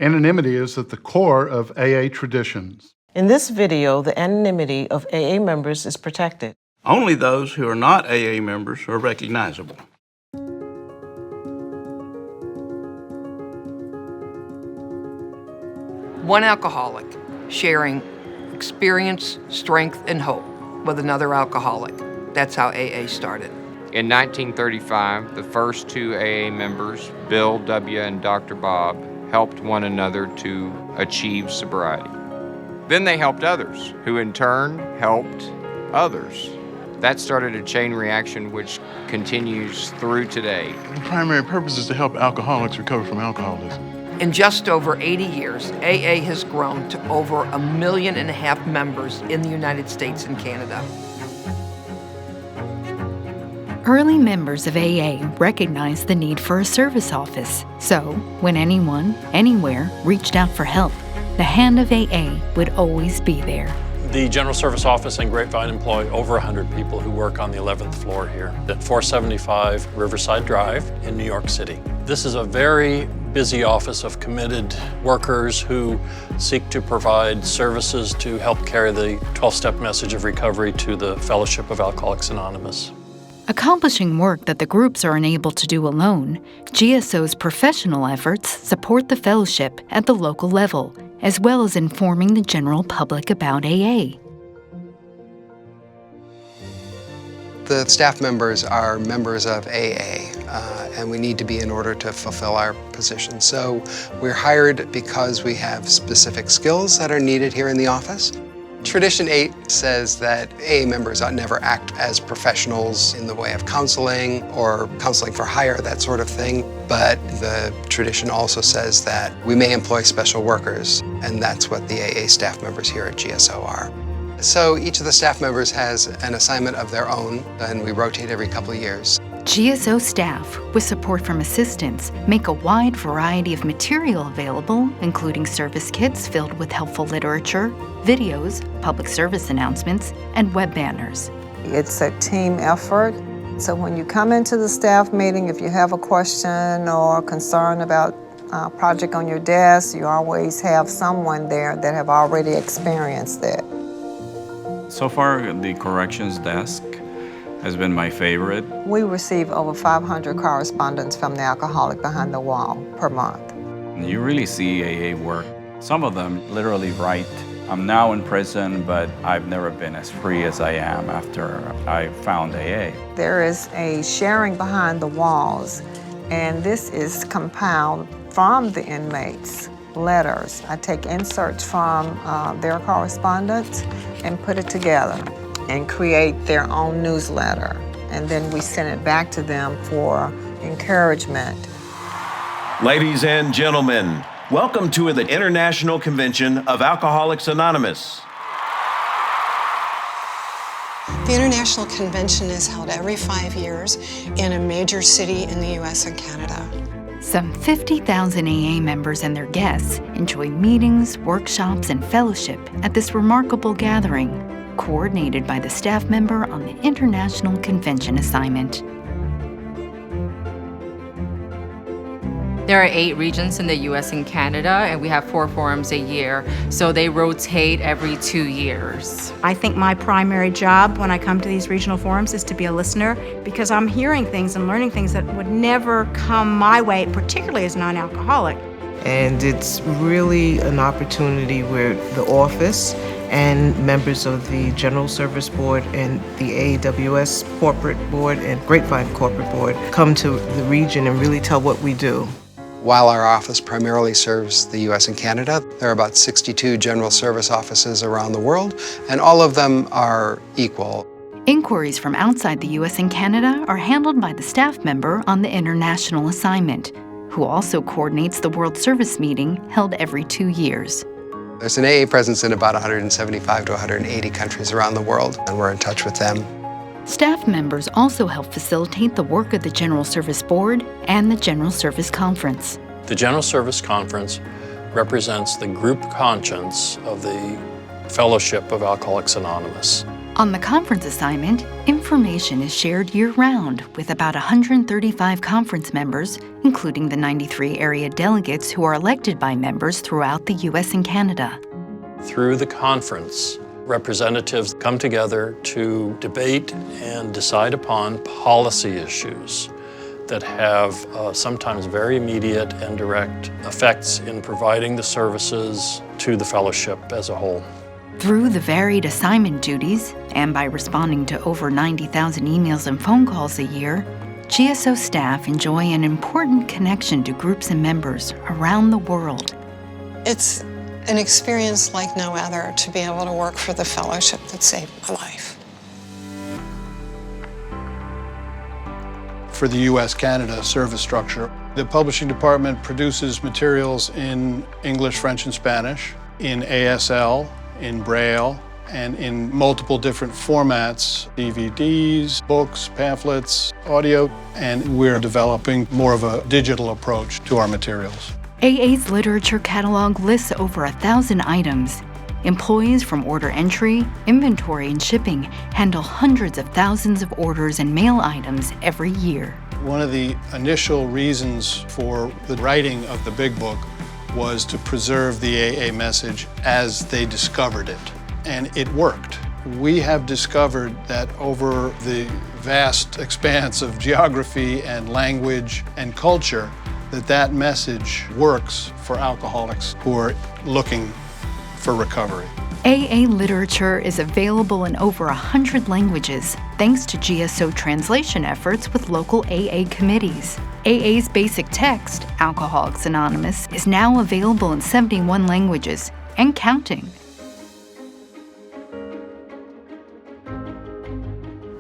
Anonymity is at the core of AA traditions. In this video, the anonymity of AA members is protected. Only those who are not AA members are recognizable. One alcoholic sharing experience, strength, and hope with another alcoholic. That's how AA started. In 1935, the first two AA members, Bill W. and Dr. Bob, helped one another to achieve sobriety. Then they helped others, who in turn helped others. That started a chain reaction which continues through today. The primary purpose is to help alcoholics recover from alcoholism. In just over 80 years, AA has grown to over 1.5 million members in the United States and Canada. Early members of AA recognized the need for a service office. So, when anyone, anywhere, reached out for help, the hand of AA would always be there. The General Service Office and Grapevine employ over 100 people who work on the 11th floor here at 475 Riverside Drive in New York City. This is a very busy office of committed workers who seek to provide services to help carry the 12-step message of recovery to the Fellowship of Alcoholics Anonymous. Accomplishing work that the groups are unable to do alone, GSO's professional efforts support the fellowship at the local level, as well as informing the general public about AA. The staff members are members of AA, and we need to be in order to fulfill our position. So we're hired because we have specific skills that are needed here in the office. Tradition 8 says that AA members ought never act as professionals in the way of counseling or counseling for hire, that sort of thing. But the tradition also says that we may employ special workers, and that's what the AA staff members here at GSO are. So each of the staff members has an assignment of their own, and we rotate every couple of years. GSO staff, with support from assistants, make a wide variety of material available, including service kits filled with helpful literature, videos, public service announcements, and web banners. It's a team effort. So when you come into the staff meeting, if you have a question or concern about a project on your desk, you always have someone there that have already experienced it. So far, the corrections desk has been my favorite. We receive over 500 correspondence from the alcoholic behind the wall per month. You really see AA work. Some of them literally write, "I'm now in prison, but I've never been as free as I am after I found AA." There is a sharing behind the walls, and this is compiled from the inmates' letters. I take inserts from their correspondence and put it together and create their own newsletter. And then we send it back to them for encouragement. Ladies and gentlemen, welcome to the International Convention of Alcoholics Anonymous. The International Convention is held every 5 years in a major city in the US and Canada. Some 50,000 AA members and their guests enjoy meetings, workshops, and fellowship at this remarkable gathering, coordinated by the staff member on the International Convention assignment. There are 8 regions in the US and Canada, and we have 4 forums a year, so they rotate every 2 years. I think my primary job when I come to these regional forums is to be a listener, because I'm hearing things and learning things that would never come my way, particularly as a non-alcoholic. And it's really an opportunity where the office and members of the General Service Board and the AWS Corporate Board and Grapevine Corporate Board come to the region and really tell what we do. While our office primarily serves the US and Canada, there are about 62 general service offices around the world, and all of them are equal. Inquiries from outside the US and Canada are handled by the staff member on the international assignment, who also coordinates the World Service meeting held every 2 years. There's an AA presence in about 175 to 180 countries around the world, and we're in touch with them. Staff members also help facilitate the work of the General Service Board and the General Service Conference. The General Service Conference represents the group conscience of the Fellowship of Alcoholics Anonymous. On the conference assignment, information is shared year-round with about 135 conference members, including the 93 area delegates who are elected by members throughout the U.S. and Canada. Through the conference, representatives come together to debate and decide upon policy issues that have sometimes very immediate and direct effects in providing the services to the fellowship as a whole. Through the varied assignment duties, and by responding to over 90,000 emails and phone calls a year, GSO staff enjoy an important connection to groups and members around the world. It's an experience like no other to be able to work for the fellowship that saved my life. For the U.S.-Canada service structure, the publishing department produces materials in English, French, and Spanish, in ASL, in Braille, and in multiple different formats, DVDs, books, pamphlets, audio, and we're developing more of a digital approach to our materials. AA's literature catalog lists over 1,000 items. Employees from order entry, inventory, and shipping handle hundreds of thousands of orders and mail items every year. One of the initial reasons for the writing of the big book was to preserve the AA message as they discovered it, and it worked. We have discovered that over the vast expanse of geography and language and culture, that message works for alcoholics who are looking for recovery. AA literature is available in over 100 languages, thanks to GSO translation efforts with local AA committees. AA's basic text, Alcoholics Anonymous, is now available in 71 languages and counting.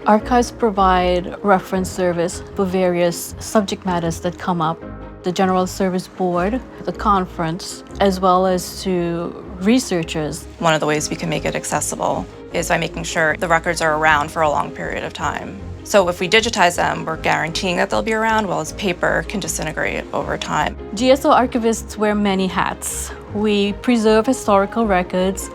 Archives provide reference service for various subject matters that come up. The General Service Board, the conference, as well as to researchers. One of the ways we can make it accessible is by making sure the records are around for a long period of time. So if we digitize them, we're guaranteeing that they'll be around, while paper can disintegrate over time. GSO archivists wear many hats. We preserve historical records,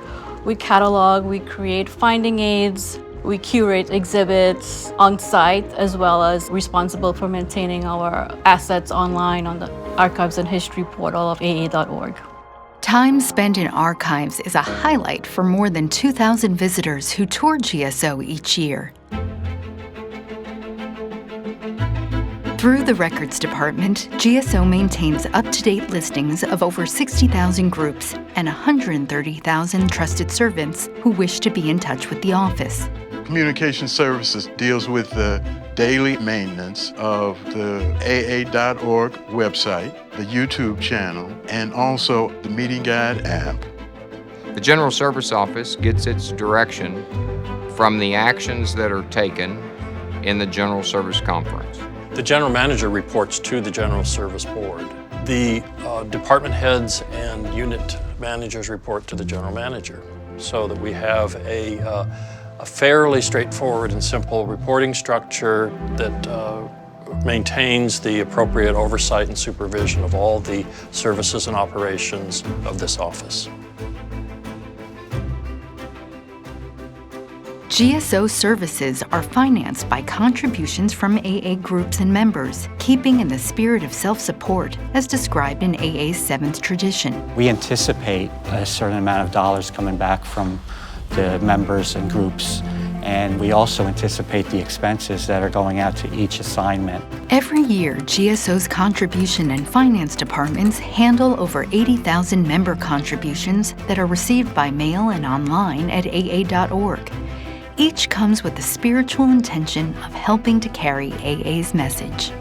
we catalog, we create finding aids, we curate exhibits on site, as well as responsible for maintaining our assets online on the Archives and History portal of AA.org. Time spent in archives is a highlight for more than 2,000 visitors who tour GSO each year. Through the Records Department, GSO maintains up-to-date listings of over 60,000 groups and 130,000 trusted servants who wish to be in touch with the office. Communication Services deals with the daily maintenance of the AA.org website, the YouTube channel, and also the Meeting Guide app. The General Service Office gets its direction from the actions that are taken in the General Service Conference. The General Manager reports to the General Service Board. The department heads and unit managers report to the General Manager, so that we have a fairly straightforward and simple reporting structure that maintains the appropriate oversight and supervision of all the services and operations of this office. GSO services are financed by contributions from AA groups and members, keeping in the spirit of self-support as described in AA's 7th tradition. We anticipate a certain amount of dollars coming back from the members and groups, and we also anticipate the expenses that are going out to each assignment. Every year, GSO's contribution and finance departments handle over 80,000 member contributions that are received by mail and online at AA.org. Each comes with the spiritual intention of helping to carry AA's message.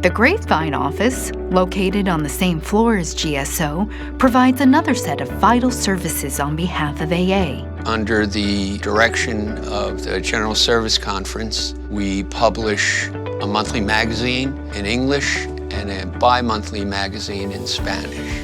The Grapevine office, located on the same floor as GSO, provides another set of vital services on behalf of AA. Under the direction of the General Service Conference, we publish a monthly magazine in English and a bi-monthly magazine in Spanish.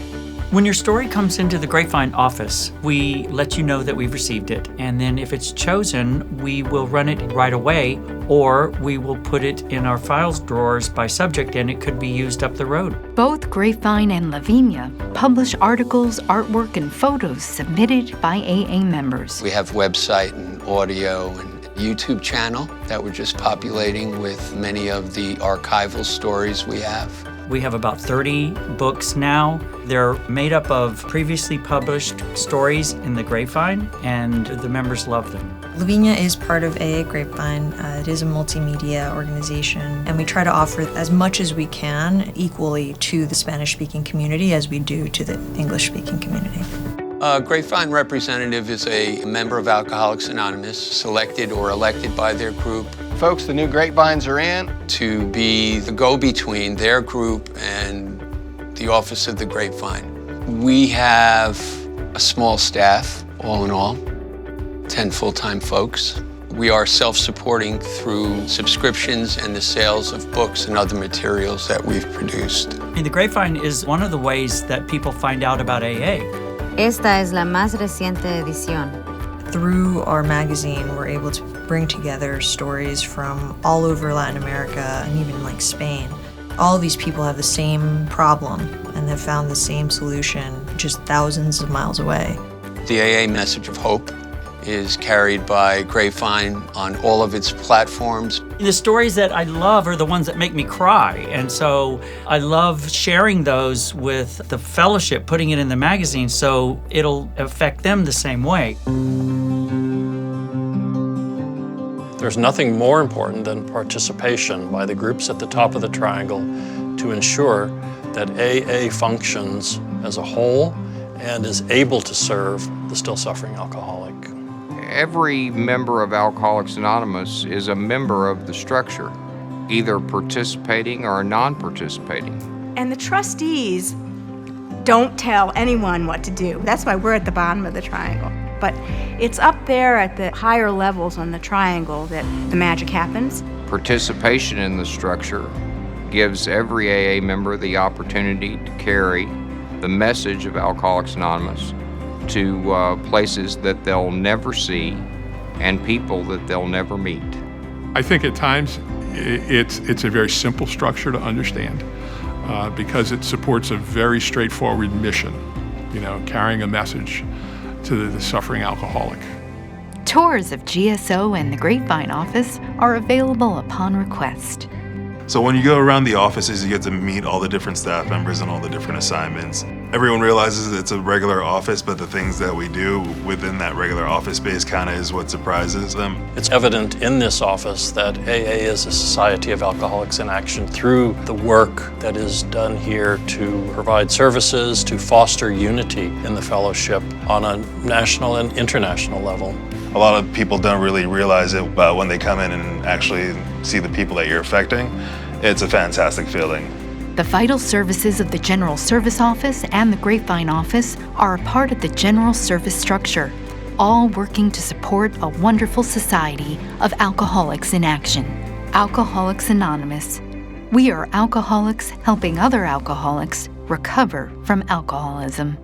When your story comes into the Grapevine office, we let you know that we've received it, and then if it's chosen, we will run it right away, or we will put it in our files drawers by subject, and it could be used up the road. Both Grapevine and Lavinia publish articles, artwork, and photos submitted by AA members. We have website and audio and YouTube channel that we're just populating with many of the archival stories we have. We have about 30 books now. They're made up of previously published stories in the Grapevine, and the members love them. Lavinia is part of AA Grapevine. It is a multimedia organization, and we try to offer as much as we can equally to the Spanish-speaking community as we do to the English-speaking community. A Grapevine representative is a member of Alcoholics Anonymous, selected or elected by their group. Folks, the new Grapevines are in. To be the go-between their group and the office of the Grapevine. We have a small staff, all in all, 10 full-time folks. We are self-supporting through subscriptions and the sales of books and other materials that we've produced. And the Grapevine is one of the ways that people find out about AA. Esta es la más reciente edición. Through our magazine, we're able to bring together stories from all over Latin America and even like Spain. All of these people have the same problem and have found the same solution just thousands of miles away. The AA message of hope is carried by Grapevine on all of its platforms. The stories that I love are the ones that make me cry, and so I love sharing those with the fellowship, putting it in the magazine so it'll affect them the same way. There's nothing more important than participation by the groups at the top of the triangle to ensure that AA functions as a whole and is able to serve the still suffering alcoholic. Every member of Alcoholics Anonymous is a member of the structure, either participating or non-participating. And the trustees don't tell anyone what to do. That's why we're at the bottom of the triangle. But it's up there at the higher levels on the triangle that the magic happens. Participation in the structure gives every AA member the opportunity to carry the message of Alcoholics Anonymous to places that they'll never see and people that they'll never meet. I think at times it's a very simple structure to understand because it supports a very straightforward mission, carrying a message to the suffering alcoholic. Tours of GSO and the Grapevine office are available upon request. So when you go around the offices, you get to meet all the different staff members and all the different assignments. Everyone realizes it's a regular office, but the things that we do within that regular office space kind of is what surprises them. It's evident in this office that AA is a society of alcoholics in action through the work that is done here to provide services, to foster unity in the fellowship on a national and international level. A lot of people don't really realize it, but when they come in and actually see the people that you're affecting, it's a fantastic feeling. The vital services of the General Service Office and the Grapevine Office are a part of the General Service structure, all working to support a wonderful society of alcoholics in action. Alcoholics Anonymous. We are alcoholics helping other alcoholics recover from alcoholism.